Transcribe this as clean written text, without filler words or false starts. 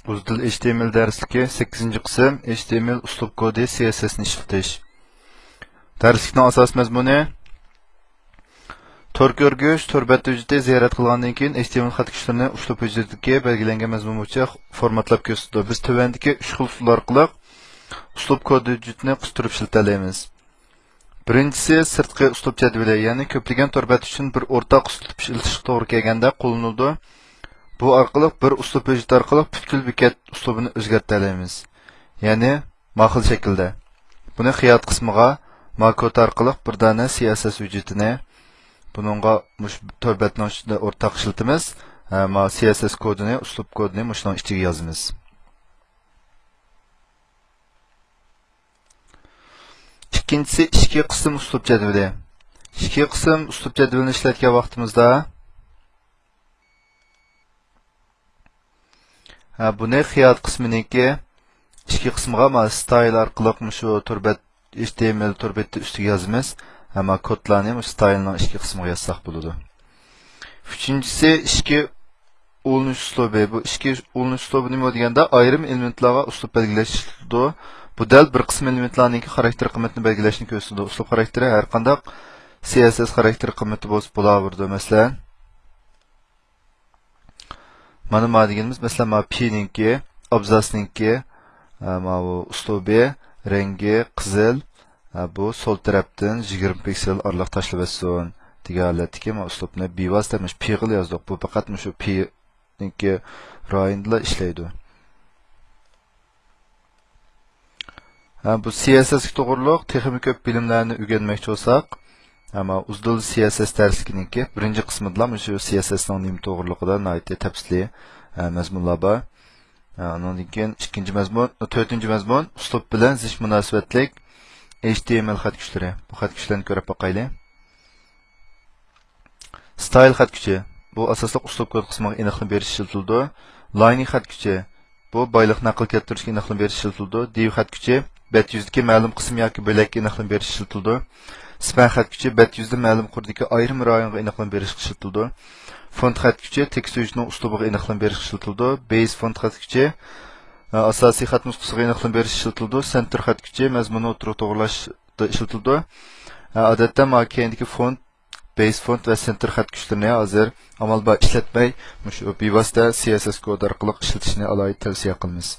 Uzdil HTML darsligi 8-ci qism HTML uslub kodi CSS ni ishlatish. Darslikning asos mazmuni tor ko'rgich, tor bet hujjati ziyorat qilgandan keyin HTML xat kuchlarini uslub hujjatiga belgilangan mazmun bo'yicha formatlab ko'rsatdi. Biz tövendagi 3 xil usul orqali uslub kodi hujjatini qistirib ishlatalaymiz. Birinchisi sirtqi uslub jadvali, ya'ni ko'plagan tor bet uchun bir o'rtaq uslub ishlatish to'g'ri kelganda qo'llaniladi. Bu orqali bir uslub hujjat orqali butkul bekat uslubini o'zgartiramiz. Ya'ni maxil shaklda. Buni xiyat qismiga makod orqali bir dona CSS hujjatini buningga mush tor betning ichida o'rtaq ishlatamiz. CSS kodini, uslub kodini mushning ichiga yozamiz. Ikkinchisi ikki qism uslub jadvali. Ikki qism uslub jadvalini ishlatgan vaqtimizda buni xiyat qisminiki ikki qismiga style orqali shu turbat HTML turbetni ustiga yozamiz. Ama kodlarni stylening ikki qismiga yozsak bo'ladi. Uchinchisi ikki ulanish uslubi. Bu ikki ulanish uslubi nima deganda ayrim elementlarga uslub belgilash. Bu dal bir qism elementlarning xarakter qiymatini belgilashni ko'rsatadi. Uslub xarakteri har qanday CSS xarakter qiymati bo'lsa bo'laveradi. Masalan, mana deganimiz masalan P ninki, abzasninki, bu uslubi, rengi qizil, bu sol tarafdan 20 piksel oraliq tashlab etsin deganlarki, men uslubni bevosita P qilib yozdik. Bu faqat shu P ninki rayonida ishlaydi. Bu CSS to'g'riliq texnik ko'p bilimlarni o'rganmoqchi bo'lsak, ama uzdil CSS darsliginiki birinchi qismida shu CSS ning nima to'g'riligidan aytib tafsili mazmunlar bor. Undan keyin ikkinchi mazmun, to'rtinchi mazmun uslub bilan zich munosabatlik HTML xat kuchlari. Bu xat kuchlarini ko'rib boqaylik. Style xat kuchi bu asosli uslub kod qismiga aniqlik berish ishlatildi. Line xat kuchi bu boyliq naql keltirishga aniqlik berish ishlatildi. Div xat kuchi bet yuzdagi ma'lum qism yoki bo'lakka aniqlik berish ishlatildi. Span xat kuchi bet yuzda ma'lum qurdagi ayrim rayonga aniqlik berish ishlatildi. Font xat kuchi tekst hujjatining uslubiga aniqlik berish ishlatildi. Base font xat kuchi asosiy xat nusxasiga aniqlik berish ishlatildi. Center xat kuchi mazmunni o'tirib to'g'rilashda ishlatildi. Odatda makiyandagi font, base font va center xat kuchlarini hozir amalda ishlatmay, shu bevosita CSS kod orqali ishlatishni alohida tavsiya qilamiz.